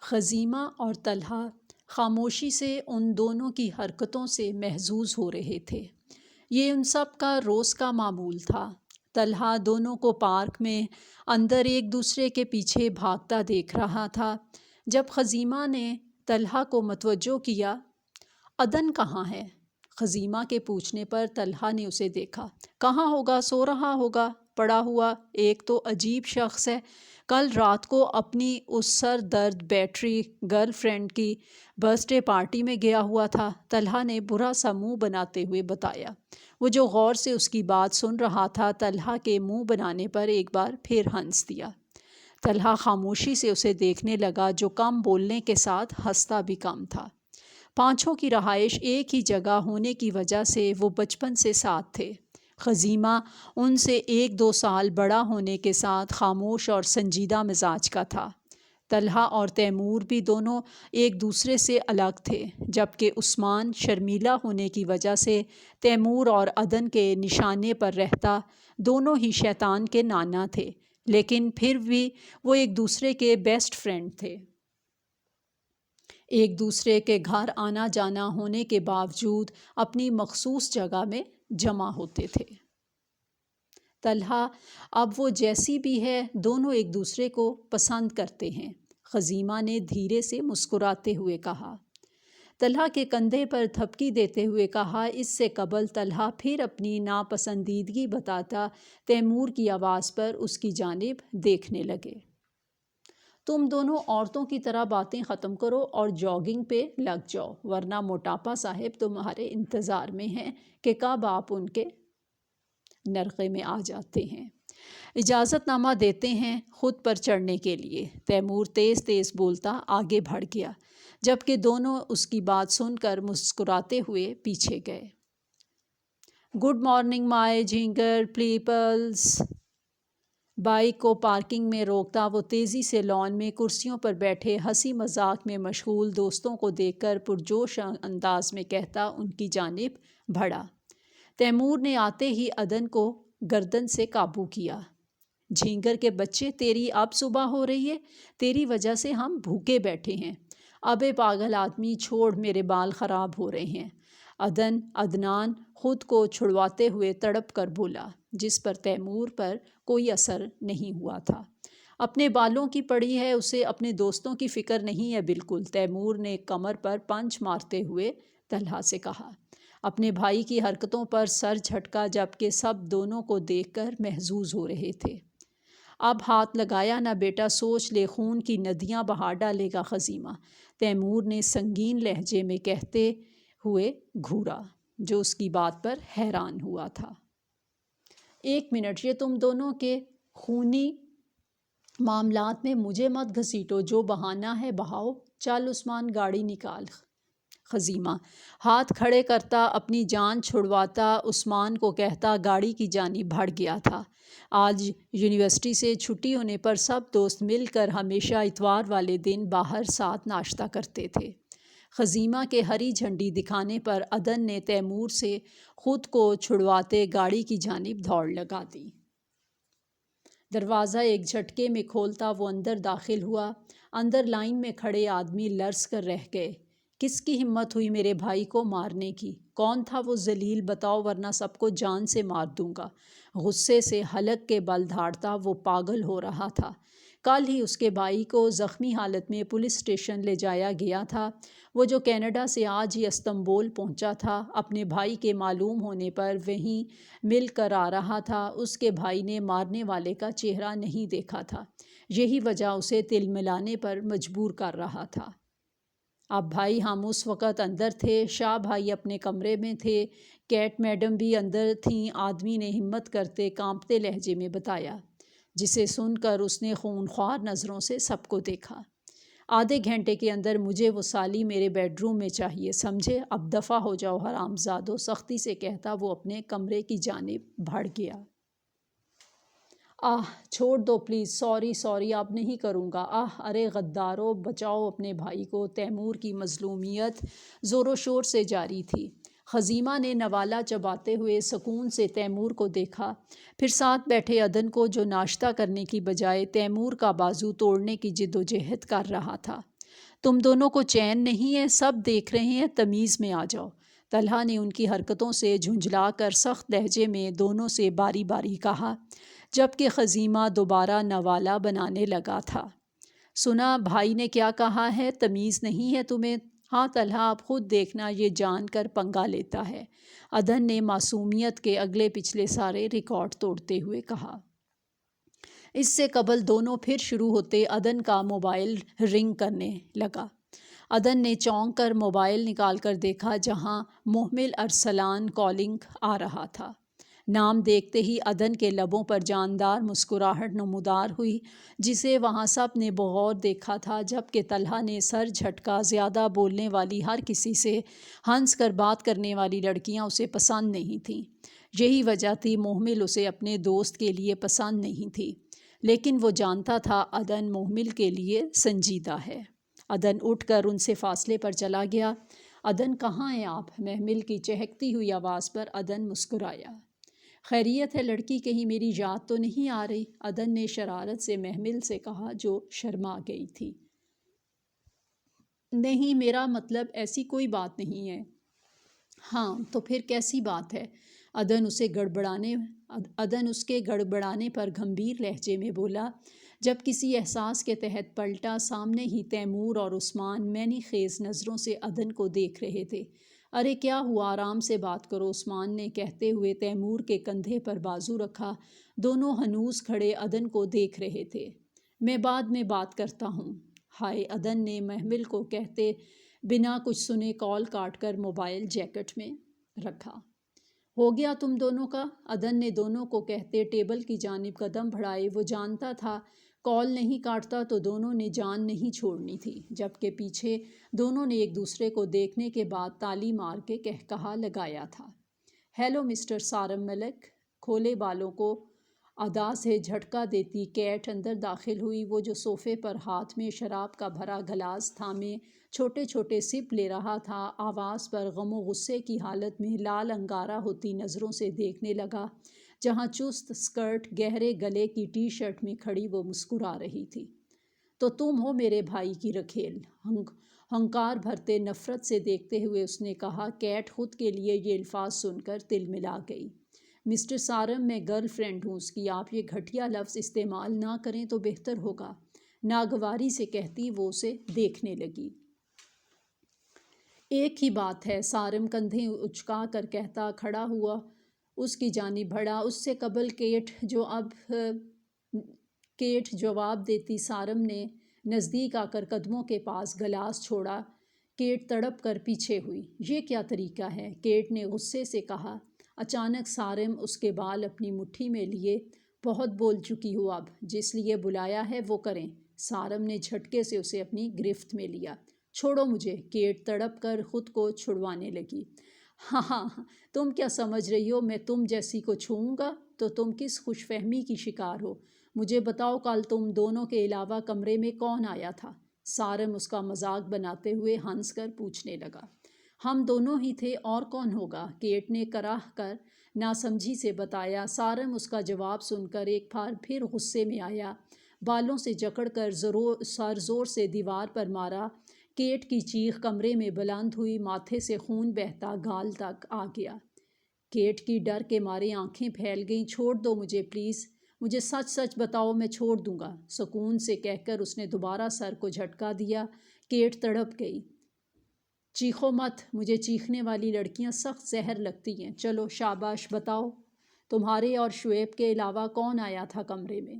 خزیمہ اور طلحہ خاموشی سے ان دونوں کی حرکتوں سے محظوظ ہو رہے تھے۔ یہ ان سب کا روز کا معمول تھا۔ طلحہ دونوں کو پارک میں اندر ایک دوسرے کے پیچھے بھاگتا دیکھ رہا تھا۔ جب خزیمہ نے طلحہ کو متوجہ کیا، عدن کہاں ہے؟ خزیمہ کے پوچھنے پر طلحہ نے اسے دیکھا۔ کہاں ہوگا، سو رہا ہوگا پڑا ہوا، ایک تو عجیب شخص ہے، کل رات کو اپنی اس سر درد بیٹری گرل فرینڈ کی برتھ ڈے پارٹی میں گیا ہوا تھا، طلحہ نے برا سا منہ بناتے ہوئے بتایا۔ وہ جو غور سے اس کی بات سن رہا تھا، طلحہ کے منہ بنانے پر ایک بار پھر ہنس دیا۔ طلحہ خاموشی سے اسے دیکھنے لگا، جو کم بولنے کے ساتھ ہنستا بھی کم تھا۔ پانچوں کی رہائش ایک ہی جگہ ہونے کی وجہ سے وہ بچپن سے ساتھ تھے۔ خزیمہ ان سے 1-2 سال بڑا ہونے کے ساتھ خاموش اور سنجیدہ مزاج کا تھا۔ طلحہ اور تیمور بھی دونوں ایک دوسرے سے الگ تھے، جبکہ عثمان شرمیلا ہونے کی وجہ سے تیمور اور عدن کے نشانے پر رہتا۔ دونوں ہی شیطان کے نانا تھے، لیکن پھر بھی وہ ایک دوسرے کے بیسٹ فرینڈ تھے۔ ایک دوسرے کے گھر آنا جانا ہونے کے باوجود اپنی مخصوص جگہ میں جمع ہوتے تھے۔ طلحہ اب وہ جیسی بھی ہے، دونوں ایک دوسرے کو پسند کرتے ہیں، خزیمہ نے دھیرے سے مسکراتے ہوئے کہا۔ طلحہ کے کندھے پر تھپکی دیتے ہوئے کہا۔ اس سے قبل طلحہ پھر اپنی ناپسندیدگی بتاتا تیمور کی آواز پر اس کی جانب دیکھنے لگے۔ تم دونوں عورتوں کی طرح باتیں ختم کرو اور جاگنگ پہ لگ جاؤ، ورنہ موٹاپا صاحب تمہارے انتظار میں ہیں کہ کب آپ ان کے نرغے میں آ جاتے ہیں۔ اجازت نامہ دیتے ہیں خود پر چڑھنے کے لیے، تیمور تیز تیز بولتا آگے بڑھ گیا، جبکہ دونوں اس کی بات سن کر مسکراتے ہوئے پیچھے گئے۔ گڈ مارننگ مائی جھینگر پیپلز۔ بائک کو پارکنگ میں روکتا وہ تیزی سے لان میں کرسیوں پر بیٹھے ہنسی مذاق میں مشغول دوستوں کو دیکھ کر پرجوش انداز میں کہتا ان کی جانب بڑھا۔ تیمور نے آتے ہی عدن کو گردن سے قابو کیا۔ جھینگر کے بچے، تیری اب صبح ہو رہی ہے، تیری وجہ سے ہم بھوکے بیٹھے ہیں۔ ابے پاگل آدمی، چھوڑ، میرے بال خراب ہو رہے ہیں۔ عدنان خود کو چھڑواتے ہوئے تڑپ کر بولا، جس پر تیمور پر کوئی اثر نہیں ہوا تھا۔ اپنے بالوں کی پڑی ہے، اسے اپنے دوستوں کی فکر نہیں ہے بالکل، تیمور نے کمر پر پنچ مارتے ہوئے طلحہ سے کہا۔ اپنے بھائی کی حرکتوں پر سر جھٹکا، جبکہ سب دونوں کو دیکھ کر محظوظ ہو رہے تھے۔ اب ہاتھ لگایا نہ بیٹا، سوچ لے، خون کی ندیاں بہا ڈالے گا خزیمہ، تیمور نے سنگین لہجے میں کہتے ہوئے گھورا، جو اس کی بات پر حیران ہوا تھا۔ 1 منٹ، یہ تم دونوں کے خونی معاملات میں مجھے مت گھسیٹو، جو بہانا ہے بہاؤ، چل عثمان گاڑی نکال۔ خزیمہ ہاتھ کھڑے کرتا اپنی جان چھڑواتا عثمان کو کہتا گاڑی کی جانب بڑھ گیا تھا۔ آج یونیورسٹی سے چھٹی ہونے پر سب دوست مل کر ہمیشہ اتوار والے دن باہر ساتھ ناشتہ کرتے تھے۔ خزیمہ کے ہری جھنڈی دکھانے پر عدن نے تیمور سے خود کو چھڑواتے گاڑی کی جانب دوڑ لگا دی۔ دروازہ ایک جھٹکے میں کھولتا وہ اندر داخل ہوا۔ اندر لائن میں کھڑے آدمی لرز کر رہ گئے۔ کس کی ہمت ہوئی میرے بھائی کو مارنے کی؟ کون تھا وہ ذلیل؟ بتاؤ ورنہ سب کو جان سے مار دوں گا۔ غصے سے حلق کے بل دھاڑتا وہ پاگل ہو رہا تھا۔ کل ہی اس کے بھائی کو زخمی حالت میں پولیس اسٹیشن لے جایا گیا تھا۔ وہ جو کینیڈا سے آج ہی استنبول پہنچا تھا، اپنے بھائی کے معلوم ہونے پر وہیں مل کر آ رہا تھا۔ اس کے بھائی نے مارنے والے کا چہرہ نہیں دیکھا تھا، یہی وجہ اسے تلملانے پر مجبور کر رہا تھا۔ اب بھائی ہم اس وقت اندر تھے، شاہ بھائی اپنے کمرے میں تھے، کیٹ میڈم بھی اندر تھیں، آدمی نے ہمت کرتے کانپتے لہجے میں بتایا، جسے سن کر اس نے خونخوار نظروں سے سب کو دیکھا۔ آدھے گھنٹے کے اندر مجھے وہ سالی میرے بیڈ روم میں چاہیے، سمجھے؟ اب دفع ہو جاؤ حرام زادو، سختی سے کہتا وہ اپنے کمرے کی جانب بڑھ گیا۔ چھوڑ دو پلیز، سوری اب نہیں کروں گا۔ ارے غدارو، بچاؤ اپنے بھائی کو۔ تیمور کی مظلومیت زور و شور سے جاری تھی۔ خزیمہ نے نوالہ چباتے ہوئے سکون سے تیمور کو دیکھا، پھر ساتھ بیٹھے عدن کو، جو ناشتہ کرنے کی بجائے تیمور کا بازو توڑنے کی جدوجہد کر رہا تھا۔ تم دونوں کو چین نہیں ہے؟ سب دیکھ رہے ہیں، تمیز میں آ جاؤ۔ طلحہ نے ان کی حرکتوں سے جھنجھلا کر سخت لہجے میں دونوں سے باری باری کہا، جبکہ خزیمہ دوبارہ نوالا بنانے لگا تھا۔ سنا بھائی نے کیا کہا ہے؟ تمیز نہیں ہے تمہیں؟ ہاں طلحہ، اب خود دیکھنا، یہ جان کر پنگا لیتا ہے، عدن نے معصومیت کے اگلے پچھلے سارے ریکارڈ توڑتے ہوئے کہا۔ اس سے قبل دونوں پھر شروع ہوتے عدن کا موبائل رنگ کرنے لگا۔ عدن نے چونک کر موبائل نکال کر دیکھا، جہاں محمل ارسلان کالنگ آ رہا تھا۔ نام دیکھتے ہی عدن کے لبوں پر جاندار مسکراہٹ نمودار ہوئی، جسے وہاں سب نے بغور دیکھا تھا، جبکہ طلحہ نے سر جھٹکا۔ زیادہ بولنے والی ہر کسی سے ہنس کر بات کرنے والی لڑکیاں اسے پسند نہیں تھیں۔ یہی وجہ تھی محمل اسے اپنے دوست کے لیے پسند نہیں تھی، لیکن وہ جانتا تھا عدن محمل کے لیے سنجیدہ ہے۔ عدن اٹھ کر ان سے فاصلے پر چلا گیا۔ عدن کہاں ہیں آپ؟ محمل کی چہکتی ہوئی آواز پر عدن مسکرایا۔ خیریت ہے لڑکی، کہیں میری یاد تو نہیں آ رہی؟ عدن نے شرارت سے محمل سے کہا، جو شرما گئی تھی۔ نہیں، میرا مطلب ایسی کوئی بات نہیں ہے۔ ہاں تو پھر کیسی بات ہے؟ عدن اس کے گڑبڑانے پر گھمبیر لہجے میں بولا، جب کسی احساس کے تحت پلٹا۔ سامنے ہی تیمور اور عثمان معنی خیز نظروں سے عدن کو دیکھ رہے تھے۔ ارے کیا ہوا؟ آرام سے بات کرو، عثمان نے کہتے ہوئے تیمور کے کندھے پر بازو رکھا۔ دونوں ہنوز کھڑے عدن کو دیکھ رہے تھے۔ میں بعد میں بات کرتا ہوں۔ ہائے، عدن نے محمل کو کہتے بنا کچھ سنے کال کاٹ کر موبائل جیکٹ میں رکھا۔ ہو گیا تم دونوں کا؟ عدن نے دونوں کو کہتے ٹیبل کی جانب قدم بڑھائے۔ وہ جانتا تھا کال نہیں کاٹتا تو دونوں نے جان نہیں چھوڑنی تھی، جبکہ پیچھے دونوں نے ایک دوسرے کو دیکھنے کے بعد تالی مار کے کہا لگایا تھا، ہیلو مسٹر سارم ملک۔ کھولے بالوں کو ادا سے جھٹکا دیتی کیٹ اندر داخل ہوئی۔ وہ جو صوفے پر ہاتھ میں شراب کا بھرا گلاس تھامے چھوٹے چھوٹے سپ لے رہا تھا، آواز پر غم و غصے کی حالت میں لال انگارہ ہوتی نظروں سے دیکھنے لگا۔ جہاں چست سکرٹ گہرے گلے کی ٹی شرٹ میں کھڑی وہ مسکرا رہی تھی۔ تو تم ہو میرے بھائی کی رکھیل؟ ہنکار بھرتے نفرت سے دیکھتے ہوئے اس نے کہا۔ کیٹ خود کے لیے یہ الفاظ سن کر تلملا گئی۔ مسٹر سارم، میں گرل فرینڈ ہوں اس کی، آپ یہ گھٹیا لفظ استعمال نہ کریں تو بہتر ہوگا، ناگواری سے کہتی وہ اسے دیکھنے لگی۔ ایک ہی بات ہے، سارم کندھے اچکا کر کہتا کھڑا ہوا اس کی جانب بڑھا۔ اس سے قبل کیٹ جواب دیتی، سارم نے نزدیک آ کر قدموں کے پاس گلاس چھوڑا۔ کیٹ تڑپ کر پیچھے ہوئی۔ یہ کیا طریقہ ہے؟ کیٹ نے غصے سے کہا۔ اچانک سارم اس کے بال اپنی مٹھی میں لیے، بہت بول چکی ہو، اب جس لیے بلایا ہے وہ کریں۔ سارم نے جھٹکے سے اسے اپنی گرفت میں لیا۔ چھوڑو مجھے، کیٹ تڑپ کر خود کو چھڑوانے لگی۔ ہاں ہاں، تم کیا سمجھ رہی ہو میں تم جیسی کو چھوؤں گا؟ تو تم کس خوش فہمی کی شکار ہو؟ مجھے بتاؤ، کل تم دونوں کے علاوہ کمرے میں کون آیا تھا؟ سارم اس کا مذاق بناتے ہوئے ہنس کر پوچھنے لگا۔ ہم دونوں ہی تھے، اور کون ہوگا؟ کیٹ نے کراہ کر ناسمجھی سے بتایا۔ سارم اس کا جواب سن کر ایک بار پھر غصے میں آیا، بالوں سے جکڑ کر سر زور سے دیوار پر مارا۔ کیٹ کی چیخ کمرے میں بلند ہوئی، ماتھے سے خون بہتا گال تک آ گیا۔ کیٹ کی ڈر کے مارے آنکھیں پھیل گئیں۔ چھوڑ دو مجھے پلیز، مجھے سچ سچ بتاؤ، میں چھوڑ دوں گا، سکون سے کہہ کر اس نے دوبارہ سر کو جھٹکا دیا۔ کیٹ تڑپ گئی۔ چیخو مت، مجھے چیخنے والی لڑکیاں سخت زہر لگتی ہیں۔ چلو شاباش، بتاؤ تمہارے اور شعیب کے علاوہ کون آیا تھا کمرے میں؟